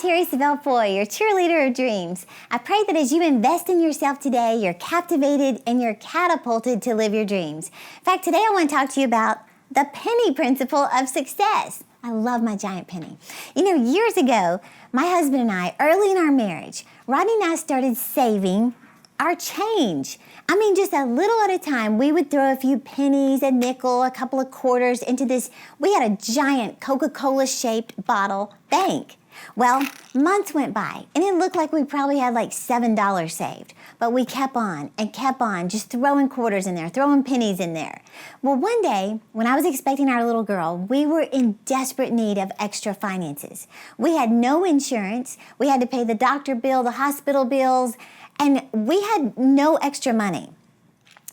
Terri Savelle, your cheerleader of dreams. I pray that as you invest in yourself today, you're captivated and you're catapulted to live your dreams. In fact, today I want to talk to you about the penny principle of success. I love my giant penny. You know, years ago, my husband and I, early in our marriage, Rodney and I started saving our change. I mean, just a little at a time, we would throw a few pennies, a nickel, a couple of quarters into this. We had a giant Coca-Cola shaped bottle bank. Well, months went by and it looked like we probably had like $7 saved, but we kept on and kept on just throwing quarters in there, throwing pennies in there. Well, one day when I was expecting our little girl, we were in desperate need of extra finances. We had no insurance. We had to pay the doctor bill, the hospital bills, and we had no extra money.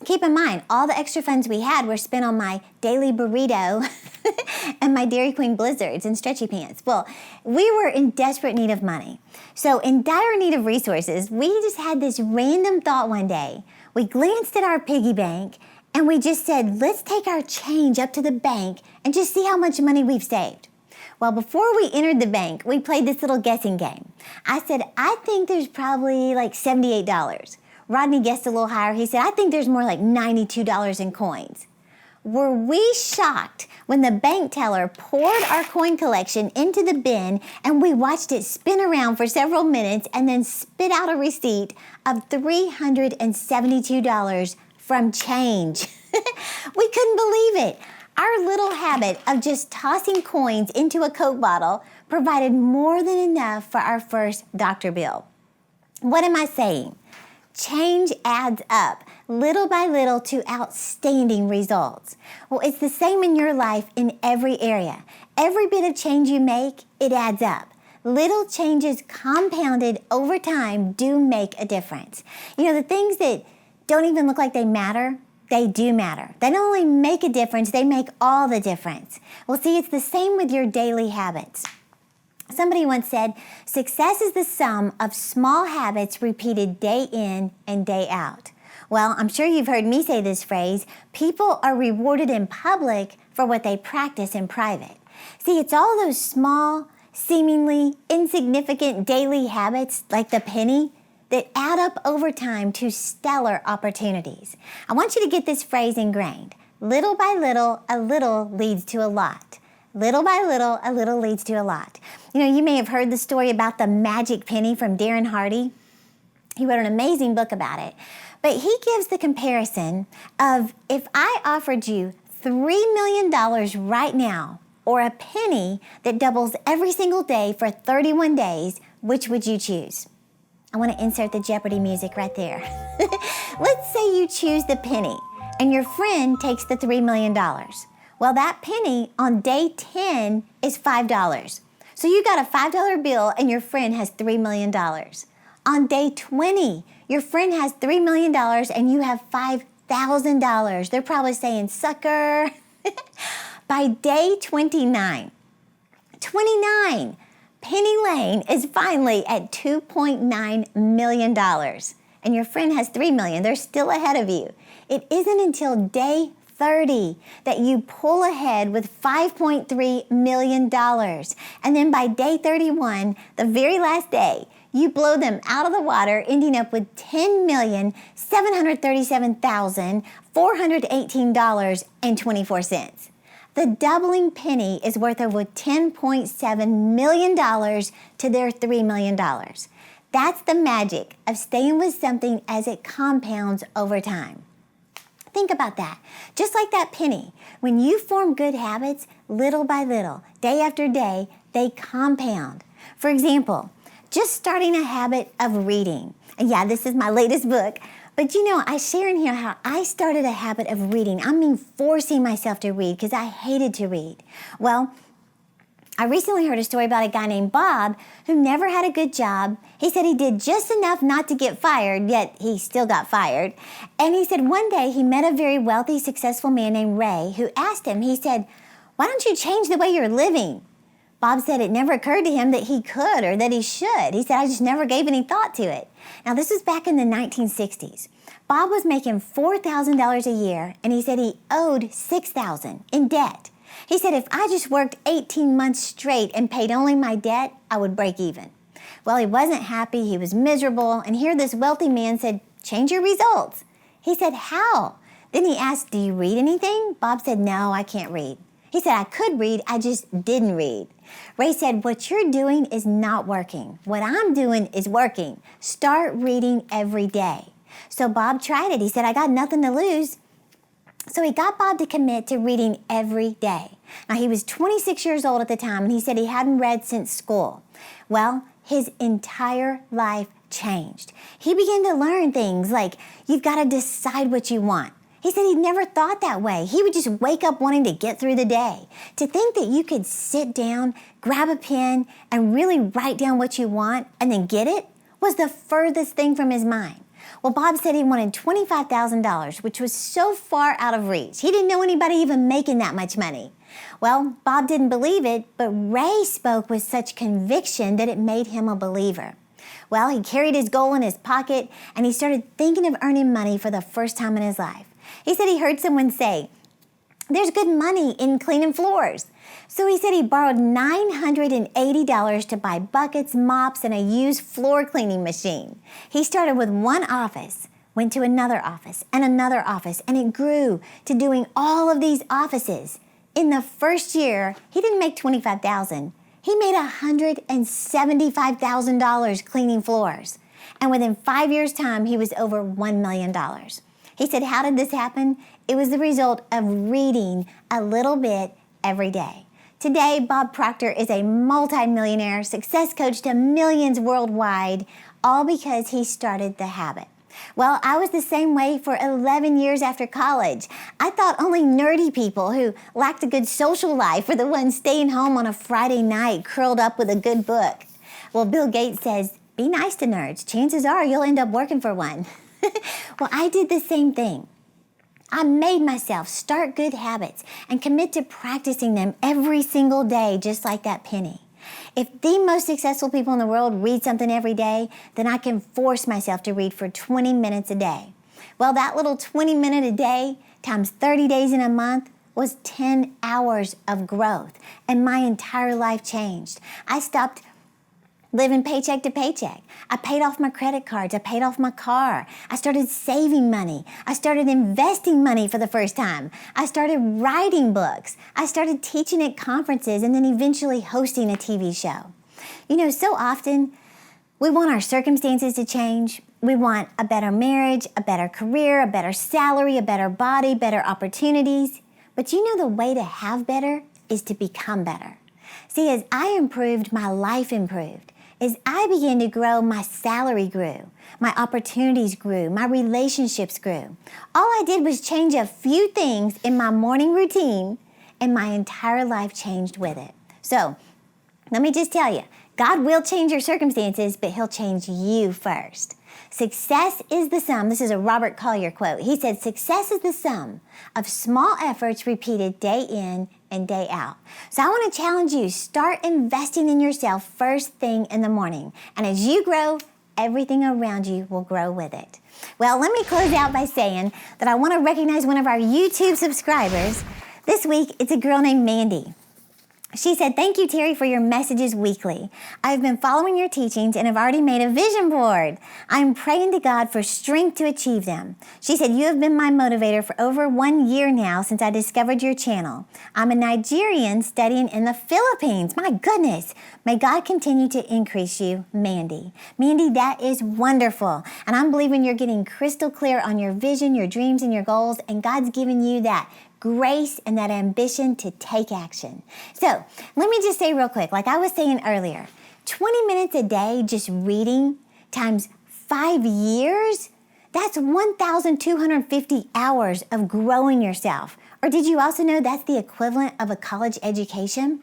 Keep in mind, all the extra funds we had were spent on my daily burrito and my Dairy Queen Blizzards and stretchy pants. Well, we were in desperate need of money. So in dire need of resources, we just had this random thought one day. We glanced at our piggy bank and we just said, let's take our change up to the bank and just see how much money we've saved. Well, before we entered the bank, we played this little guessing game. I said, I think there's probably like $78. Rodney guessed a little higher. He said, I think there's more like $92 in coins. Were we shocked when the bank teller poured our coin collection into the bin and we watched it spin around for several minutes and then spit out a receipt of $372 from change? We couldn't believe it. Our little habit of just tossing coins into a Coke bottle provided more than enough for our first doctor bill. What am I saying? Change adds up, little by little, to outstanding results. Well, it's the same in your life in every area. Every bit of change you make, it adds up. Little changes compounded over time do make a difference. You know, the things that don't even look like they matter, they do matter. They don't only make a difference, they make all the difference. Well, see, it's the same with your daily habits. Somebody once said, success is the sum of small habits repeated day in and day out. Well, I'm sure you've heard me say this phrase, people are rewarded in public for what they practice in private. See, it's all those small, seemingly insignificant daily habits, like the penny, that add up over time to stellar opportunities. I want you to get this phrase ingrained. Little by little, a little leads to a lot. Little by little, a little leads to a lot. You know, you may have heard the story about the magic penny from Darren Hardy. He wrote an amazing book about it. But he gives the comparison of if I offered you $3 million right now, or a penny that doubles every single day for 31 days, which would you choose? I want to insert the Jeopardy music right there. Let's say you choose the penny and your friend takes the $3 million. Well, that penny on day 10 is $5. So you got a $5 bill and your friend has $3 million. On day 20, your friend has $3 million and you have $5,000. They're probably saying, sucker. By day 29, Penny Lane is finally at $2.9 million. And your friend has $3 million. They're still ahead of you. It isn't until day 30 that you pull ahead with $5.3 million. And then by day 31, the very last day, you blow them out of the water, ending up with $10,737,418.24. The doubling penny is worth over $10.7 million to their $3 million. That's the magic of staying with something as it compounds over time. Think about that. Just like that penny, when you form good habits, little by little, day after day, they compound. For example, just starting a habit of reading. And yeah, this is my latest book. But you know, I share in here how I started a habit of reading. I mean, forcing myself to read because I hated to read. Well, I recently heard a story about a guy named Bob who never had a good job. He said he did just enough not to get fired, yet he still got fired. And he said one day he met a very wealthy, successful man named Ray who asked him, he said, why don't you change the way you're living? Bob said it never occurred to him that he could or that he should. He said, I just never gave any thought to it. Now, this was back in the 1960s. Bob was making $4,000 a year, and he said he owed $6,000 in debt. He said, if I just worked 18 months straight and paid only my debt, I would break even. Well, he wasn't happy, he was miserable, and here this wealthy man said, change your results. He said, how? Then he asked, do you read anything? Bob said, no, I can't read. He said, I could read, I just didn't read. Ray said, what you're doing is not working. What I'm doing is working. Start reading every day. So Bob tried it. He said, I got nothing to lose. So he got Bob to commit to reading every day. Now, he was 26 years old at the time, and he said he hadn't read since school. Well, his entire life changed. He began to learn things like you've got to decide what you want. He said he'd never thought that way. He would just wake up wanting to get through the day. To think that you could sit down, grab a pen, and really write down what you want and then get it was the furthest thing from his mind. Well, Bob said he wanted $25,000, which was so far out of reach. He didn't know anybody even making that much money. Well, Bob didn't believe it, but Ray spoke with such conviction that it made him a believer. Well, he carried his goal in his pocket, and he started thinking of earning money for the first time in his life. He said he heard someone say, there's good money in cleaning floors. So he said he borrowed $980 to buy buckets, mops, and a used floor cleaning machine. He started with one office, went to another office, and it grew to doing all of these offices. In the first year, he didn't make $25,000. He made $175,000 cleaning floors. And within 5 years' time, he was over $1 million. He said, how did this happen? It was the result of reading a little bit every day. Today, Bob Proctor is a multi-millionaire success coach to millions worldwide, all because he started the habit. Well, I was the same way for 11 years after college. I thought only nerdy people who lacked a good social life were the ones staying home on a Friday night curled up with a good book. Well, Bill Gates says, be nice to nerds. Chances are you'll end up working for one. Well, I did the same thing. I made myself start good habits and commit to practicing them every single day, just like that penny. If the most successful people in the world read something every day, then I can force myself to read for 20 minutes a day. Well, that little 20 minutes a day times 30 days in a month was 10 hours of growth, and my entire life changed. I stopped living paycheck to paycheck. I paid off my credit cards. I paid off my car. I started saving money. I started investing money for the first time. I started writing books. I started teaching at conferences and then eventually hosting a TV show. You know, so often we want our circumstances to change. We want a better marriage, a better career, a better salary, a better body, better opportunities. But you know the way to have better is to become better. See, as I improved, my life improved. As I began to grow, my salary grew, my opportunities grew, my relationships grew. All I did was change a few things in my morning routine, and my entire life changed with it. So, let me just tell you, God will change your circumstances, but He'll change you first. Success is the sum. This is a Robert Collier quote. He said, success is the sum of small efforts repeated day in and day out. So I want to challenge you, start investing in yourself first thing in the morning. And as you grow, everything around you will grow with it. Well, let me close out by saying that I want to recognize one of our YouTube subscribers. This week, it's a girl named Mandy. She said, thank you, Terri, for your messages weekly. I've been following your teachings and have already made a vision board. I'm praying to God for strength to achieve them. She said, you have been my motivator for over 1 year now since I discovered your channel. I'm a Nigerian studying in the Philippines. My goodness. May God continue to increase you, Mandy. Mandy, that is wonderful. And I'm believing you're getting crystal clear on your vision, your dreams, and your goals, and God's giving you that grace and that ambition to take action. So let me just say real quick, like I was saying earlier, 20 minutes a day just reading times 5 years, that's 1,250 hours of growing yourself. Or did you also know that's the equivalent of a college education?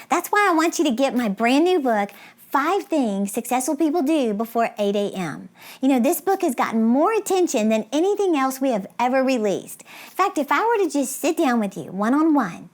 That's why I want you to get my brand new book, 5 Things Successful People Do Before 8 a.m. You know, this book has gotten more attention than anything else we have ever released. In fact, if I were to just sit down with you one-on-one,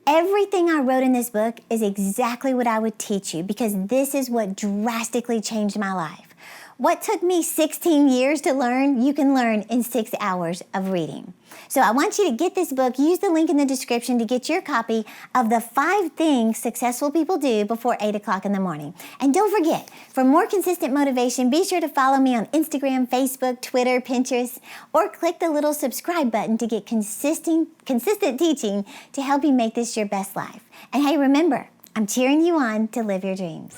everything I wrote in this book is exactly what I would teach you because this is what drastically changed my life. What took me 16 years to learn, you can learn in 6 hours of reading. So I want you to get this book. Use the link in the description to get your copy of the 5 things successful people do before 8 o'clock in the morning. And don't forget, for more consistent motivation, be sure to follow me on Instagram, Facebook, Twitter, Pinterest, or click the little subscribe button to get consistent teaching to help you make this your best life. And hey, remember, I'm cheering you on to live your dreams.